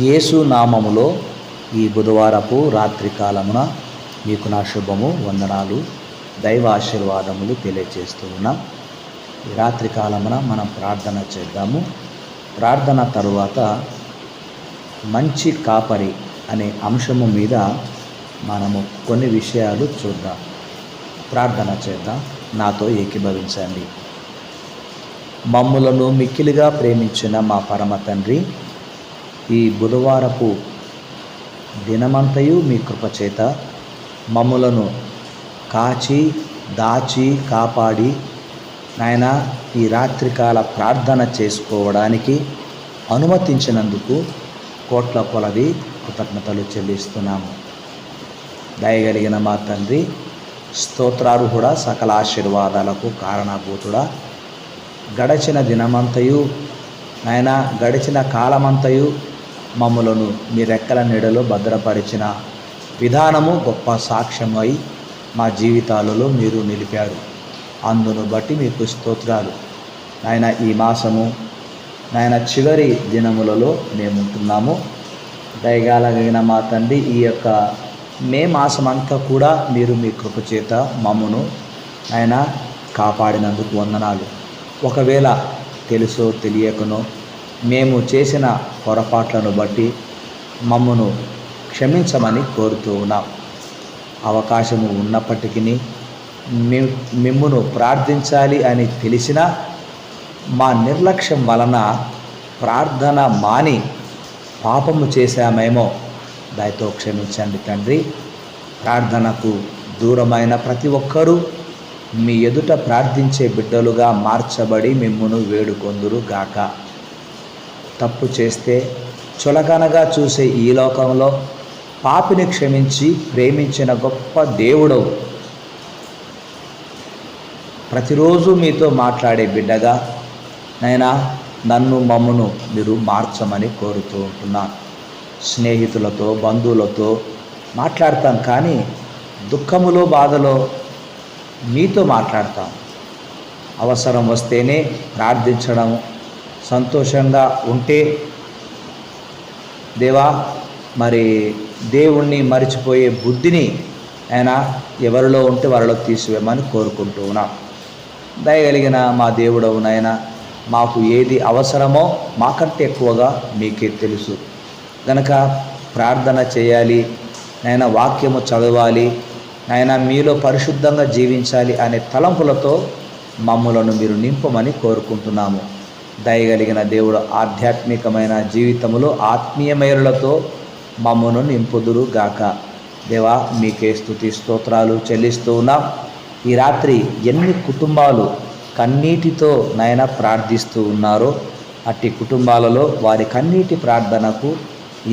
యేసు నామములో ఈ బుధవారపు రాత్రి కాలమున మీకు నా శుభము, వందనాలు, దైవ ఆశీర్వాదములు తెలియజేస్తూ ఉన్నాం. ఈ రాత్రి కాలమున మనం ప్రార్థన చేద్దాము. ప్రార్థన తరువాత మంచి కాపరి అనే అంశము మీద మనము కొన్ని విషయాలు చూద్దాం. ప్రార్థన చేద్దాం. నాతో ఏకీభవించండి. మమ్ములను మిక్కిలిగా ప్రేమించిన మా పరమ తండ్రి, ఈ బుధవారపు దినమంతయు మీ కృపచేత మమ్ములను కాచి దాచి కాపాడి నాయన ఈ రాత్రికాల ప్రార్థన చేసుకోవడానికి అనుమతించినందుకు కోట్ల కొలది కృతజ్ఞతలు చెల్లిస్తున్నాము. దయగలిగిన మా తండ్రి, స్తోత్రార్హుడా, సకల ఆశీర్వాదాలకు కారణభూతుడా, గడచిన దినమంతయు నాయన గడిచిన కాలమంతయు మమ్ములను మీ రెక్కల నీడలో భద్రపరిచిన విధానము గొప్ప సాక్ష్యమై మా జీవితాలలో మీరు నిలిపారు. అందును బట్టి మీకు స్తోత్రాలు. నాయన ఈ మాసము నాయన చివరి దినములలో మేము ఉంటున్నాము. దయగలిగిన మా తండ్రి, ఈ యొక్క మే మాసమంతా కూడా మీరు మీ కృపచేత మమ్మను ఆయన కాపాడినందుకు వందనాలు. ఒకవేళ తెలుసో తెలియకనో మేము చేసిన పొరపాట్లను బట్టి మమ్మను క్షమించమని కోరుతూ ఉన్నాం. అవకాశము ఉన్నప్పటికీ మిమ్మును ప్రార్థించాలి అని తెలిసిన మా నిర్లక్ష్యం వలన ప్రార్థన మాని పాపము చేశామేమో, దయతో క్షమించండి తండ్రి. ప్రార్థనకు దూరమైన ప్రతి ఒక్కరూ మీ ఎదుట ప్రార్థించే బిడ్డలుగా మార్చబడి మిమ్మును వేడుకొందురు గాక. తప్పు చేస్తే చులకనగా చూసే ఈ లోకంలో పాపిని క్షమించి ప్రేమించిన గొప్ప దేవుడవు. ప్రతిరోజు మీతో మాట్లాడే బిడ్డగా నైనా నన్ను మమ్మను మీరు మార్చమని కోరుతూ ఉంటున్నాను. స్నేహితులతో బంధువులతో మాట్లాడతాం, కానీ దుఃఖములో బాధలో మీతో మాట్లాడతాం. అవసరం వస్తేనే ప్రార్థించడం, సంతోషంగా ఉంటే దేవా మరి దేవుణ్ణి మరిచిపోయే బుద్ధిని ఆయన ఎవరిలో ఉంటే వారిలో తీసివేయమని కోరుకుంటూ ఉన్నాం. దయగలిగిన మా దేవుడవు నాయన, మాకు ఏది అవసరమో మాకంటే ఎక్కువగా మీకే తెలుసు గనక ప్రార్థన చేయాలి నాయన, వాక్యము చదవాలి నాయన, మీలో పరిశుద్ధంగా జీవించాలి అనే తలంపులతో మమ్ములను మీరు నింపమని కోరుకుంటున్నాము. దయగలిగిన దేవుడు ఆధ్యాత్మికమైన జీవితములో ఆత్మీయమయులతో మమ్మను నింపుదురు గాక. దేవా, మీకే స్తుతి స్తోత్రాలు చెల్లిస్తూ ఉన్నాం. ఈ రాత్రి ఎన్ని కుటుంబాలు కన్నీటితో నాయన ప్రార్థిస్తూ ఉన్నారో అట్టి కుటుంబాలలో వారి కన్నీటి ప్రార్థనకు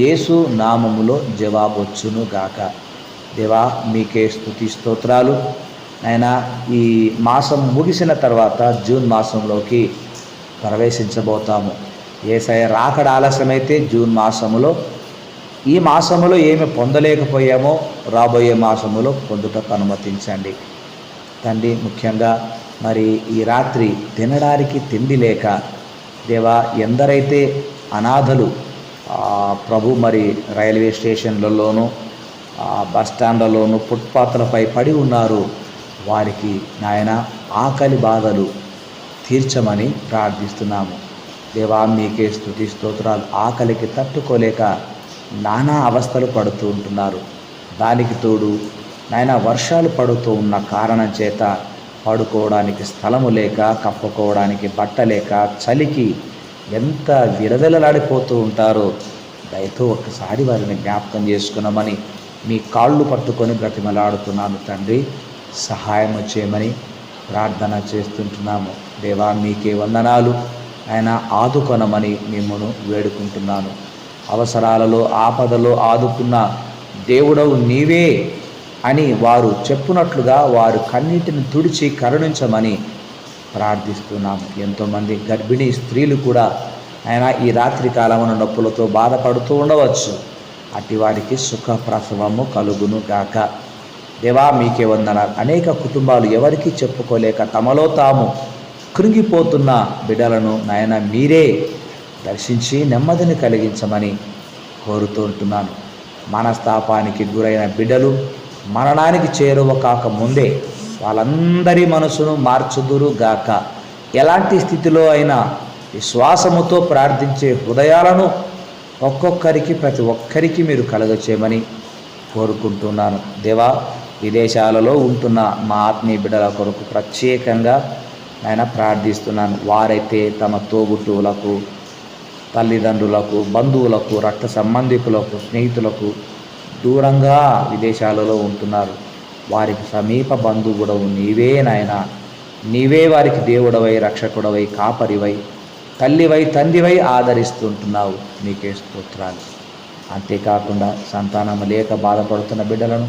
యేసు నామములో జవాబొచ్చును గాక. దేవా, మీకే స్తుతి స్తోత్రాలు. ఆయన ఈ మాసం ముగిసిన తర్వాత జూన్ మాసంలోకి ప్రవేశించబోతాము. యేసయ్య రాకడ ఆలస్యమైతే జూన్ మాసములో, ఈ మాసములో ఏమి పొందలేకపోయామో రాబోయే మాసములో పొందుటకు అనుమతించండి తండ్రి. ముఖ్యంగా మరి ఈ రాత్రి తినడానికి తిండి లేక దేవా, ఎందరైతే అనాథలు ప్రభు మరి రైల్వే స్టేషన్లలోనూ బస్టాండ్లలోనూ ఫుట్పాత్లపై పడి ఉన్నారు, వారికి నాయన ఆకలి బాధలు తీర్చమని ప్రార్థిస్తున్నాము. దేవా, మీకే స్తుతి స్తోత్రాలు. ఆకలికి తట్టుకోలేక నానా అవస్థలు పడుతూ ఉంటున్నారు. దానికి తోడు నాయన వర్షాలు పడుతూ ఉన్న కారణం చేత పడుకోవడానికి స్థలము లేక, కప్పుకోవడానికి బట్ట లేక, చలికి ఎంత విలవిలలాడిపోతూ ఉంటారో దయతో ఒక్కసారి వారిని జ్ఞాపకం చేసుకున్నామని మీ కాళ్ళు పట్టుకొని బ్రతిమలాడుతున్నాను తండ్రి. సహాయం చేయమని ప్రార్థన చేస్తుంటున్నాము. దేవా, మీకే వందనాలు. ఆయన ఆదుకొనమని మిమ్మను వేడుకుంటున్నాను. అవసరాలలో ఆపదలో ఆదుకున్న దేవుడవు నీవే అని వారు చెప్పునట్లుగా వారు కన్నీటిని తుడిచి కరుణించమని ప్రార్థిస్తున్నాము. ఎంతోమంది గర్భిణీ స్త్రీలు కూడా ఆయన ఈ రాత్రి కాలమున నొప్పులతో బాధపడుతూ ఉండవచ్చు. అట్టి వారికి సుఖ ప్రసవము కలుగును గాక. దేవా, మీకే వందనాలు. అనేక కుటుంబాలు ఎవరికి చెప్పుకోలేక తమలో తాము కృంగిపోతున్న బిడ్డలను నాయన మీరే దర్శించి నెమ్మదిని కలిగించమని కోరుతుంటున్నాను. మనస్తాపానికి గురైన బిడ్డలు మరణానికి చేరువ కాక ముందే వాళ్ళందరి మనసును మార్చుదురు గాక. ఎలాంటి స్థితిలో అయినా విశ్వాసముతో ప్రార్థించే హృదయాలను ప్రతి ఒక్కరికి మీరు కలుగచేయమని కోరుకుంటున్నాను. దేవా, విదేశాలలో ఉంటున్న మా ఆత్మీయ బిడ్డల కొరకు ప్రత్యేకంగా నేను ప్రార్థిస్తున్నాను. వారైతే తమ తోబుట్టువులకు, తల్లిదండ్రులకు, బంధువులకు, రక్త సంబంధికులకు, స్నేహితులకు దూరంగా విదేశాలలో ఉంటున్నారు. వారికి సమీప బంధువుడవు నీవే నాయన. నీవే వారికి దేవుడవై, రక్షకుడవై, కాపరివై, తల్లివై, తండ్రివై ఆదరిస్తుంటున్నావు. నీకే స్తోత్రాలు. అంతేకాకుండా సంతానము లేక బాధపడుతున్న బిడ్డలను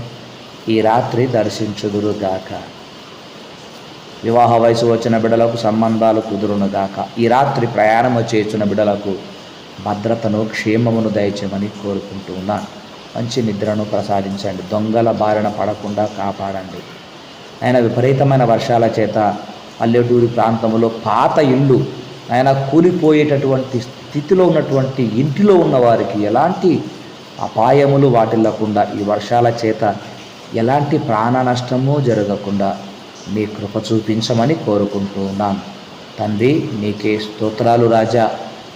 ఈ రాత్రి దర్శించుదురుగాక. వివాహ వయసు వచ్చిన బిడ్డలకు సంబంధాలు కుదురునుగాక. ఈ రాత్రి ప్రయాణము చేస్తున్న బిడ్డలకు భద్రతను, క్షేమమును దయచేయమని కోరుకుంటూ ఉన్నాను. మంచి నిద్రను ప్రసాదించండి. దొంగల బారిన పడకుండా కాపాడండి. ఆయన విపరీతమైన వర్షాల చేత పల్లెటూరి ప్రాంతంలో పాత ఇళ్ళు ఆయన కూలిపోయేటటువంటి స్థితిలో ఉన్నటువంటి ఇంటిలో ఉన్న వారికి ఎలాంటి అపాయములు వాటిల్లకుండా, ఈ వర్షాల చేత ఎలాంటి ప్రాణ నష్టము జరగకుండా మీ కృప చూపించమని కోరుకుంటూ ఉన్నాను. తండ్రి, నీకే స్తోత్రాలు రాజా.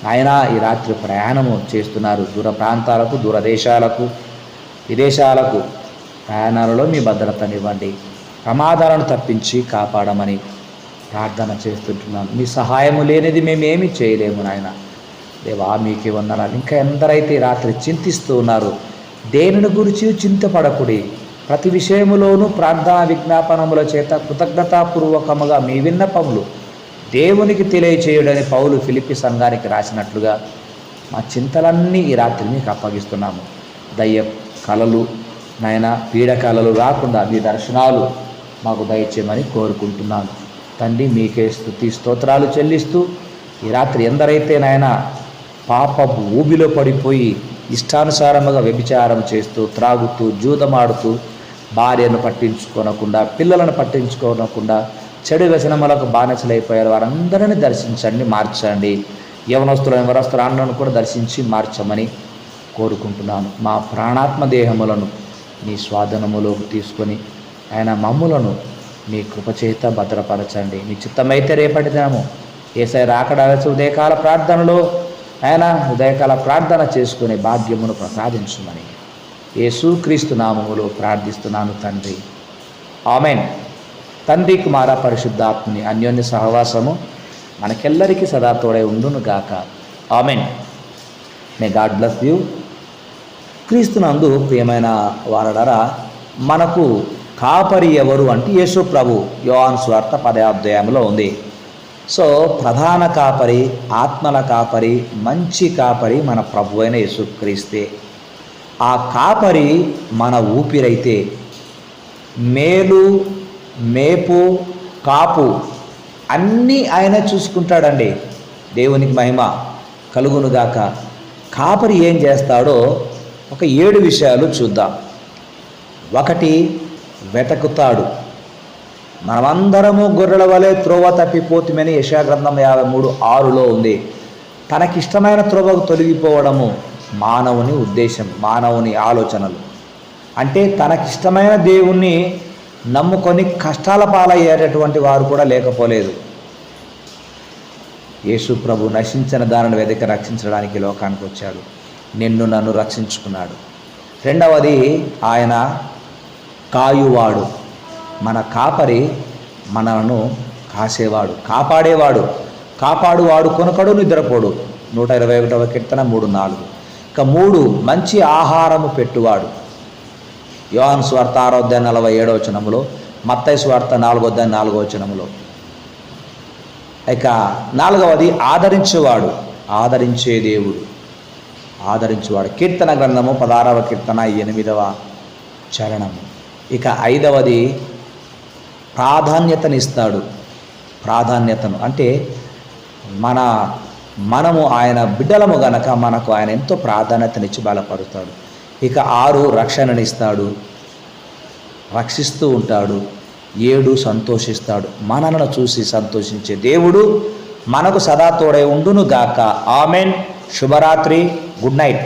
ఆయన ఈ రాత్రి ప్రయాణము చేస్తున్నారు. దూర ప్రాంతాలకు, దూరదేశాలకు, విదేశాలకు ప్రయాణాలలో మీ భద్రతనివ్వండి. ప్రమాదాలను తప్పించి కాపాడమని ప్రార్థన చేస్తుంటున్నాను. మీ సహాయము లేనిది మేమేమి చేయలేము నాయన. దేవా, మీకే వందనాలు. ఇంకా ఎందరైతే రాత్రి చింతిస్తూ ఉన్నారు, దేనిని గురించి చింతపడకుడి. ప్రతి విషయములోనూ ప్రార్థనా విజ్ఞాపనముల చేత కృతజ్ఞతాపూర్వకముగా మీ విన్నపములు దేవునికి తెలియచేయుడని పౌలు ఫిలిప్పి సంఘానికి రాసినట్లుగా మా చింతలన్నీ ఈ రాత్రి మీకు అప్పగిస్తున్నాము. దయ్య కలలు నాయన, పీడకలలు రాకుండా మీ దర్శనాలు మాకు దయచేయమని కోరుకుంటున్నాను. తండ్రి, మీకే స్తుతి స్తోత్రాలు చెల్లిస్తూ ఈ రాత్రి ఎందరైతే నాయన పాపపు ఊబిలో పడిపోయి ఇష్టానుసారముగా వ్యభిచారం చేస్తూ, త్రాగుతూ, జూదమాడుతూ, భార్యను పట్టించుకోనకుండా, పిల్లలను పట్టించుకోనకుండా చెడు వ్యసనములకు బానిసలైపోయారు, వారందరినీ దర్శించండి, మార్చండి. యవనస్తులను కూడా దర్శించి మార్చమని కోరుకుంటున్నాను. మా ప్రాణాత్మ దేహములను మీ స్వాధీనములోకి తీసుకొని ఆయన మమ్ములను మీ కృపచేత భద్రపరచండి. మీ చిత్తమైతే రేపటి దినము యేసయ్య రాకడ ఉదయకాల ప్రార్థనలో ఆయన ఉదయకాల ప్రార్థన చేసుకునే భాగ్యమును ప్రసాదించుమని యేసుక్రీస్తు నామములో ప్రార్థిస్తున్నాను తండ్రి. ఆమెన్. తండ్రి, కుమార, పరిశుద్ధాత్మని అన్యోన్య సహవాసము మనకెల్లరికీ సదా తోడై ఉండును గాక. Amen. May God bless you. క్రీస్తునందు ప్రియమైన వారలారా, మనకు కాపరి ఎవరు అంటే యేసు ప్రభు. యోహాను సువార్త 10వ అధ్యాయంలో ఉంది. సో ప్రధాన కాపరి, ఆత్మల కాపరి, మంచి కాపరి మన ప్రభు అయిన యేసుక్రీస్తే. ఆ కాపరి మన ఊపిరైతే మేలు, మేపు, కాపు అన్నీ ఆయన చూసుకుంటాడండి. దేవునికి మహిమ కలుగునుగాక. కాపరి ఏం చేస్తాడో ఒక 7 విషయాలు చూద్దాం. 1, వెతకుతాడు. మనమందరము గొర్రెల వలె త్రోవ తప్పిపోతుమని యెషయా గ్రంథం 53:6లో ఉంది. తనకిష్టమైన త్రోవకు తొలగిపోవడము మానవుని ఉద్దేశం, మానవుని ఆలోచనలు. అంటే తనకిష్టమైన దేవుణ్ణి నమ్ముకొని కష్టాల పాలయ్యేటటువంటి వారు కూడా లేకపోలేదు. యేసు ప్రభు నశించిన దానిని వెదకి రక్షించడానికి లోకానికి వచ్చాడు. నిన్ను నన్ను రక్షించుకున్నాడు. 2వది, ఆయన కాయువాడు. మన కాపరి మనను కాసేవాడు, కాపాడేవాడు. కాపాడువాడు కొనకడు, నిద్రపోడు. 121వ కీర్తన 3:4. ఇక 3, మంచి ఆహారము పెట్టువాడు. యోహాను సువార్త 6:47 మత్తయి సువార్త 4:4. ఇక 4వది, ఆదరించేవాడు. ఆదరించే దేవుడు, ఆదరించేవాడు. కీర్తన గ్రంథము 16వ కీర్తన 8వ చరణము. ఇక 5వది, ప్రాధాన్యతనిస్తాడు. ప్రాధాన్యతను అంటే మనము ఆయన బిడ్డలము గనక మనకు ఆయన ఎంతో ప్రాధాన్యతనిచ్చి బలపరుస్తాడు. ఇక 6, రక్షణనిస్తాడు, రక్షిస్తూ ఉంటాడు. 7, సంతోషిస్తాడు. మనలను చూసి సంతోషించే దేవుడు మనకు సదా తోడై ఉండును గాక. ఆమెన్. శుభరాత్రి. Good night.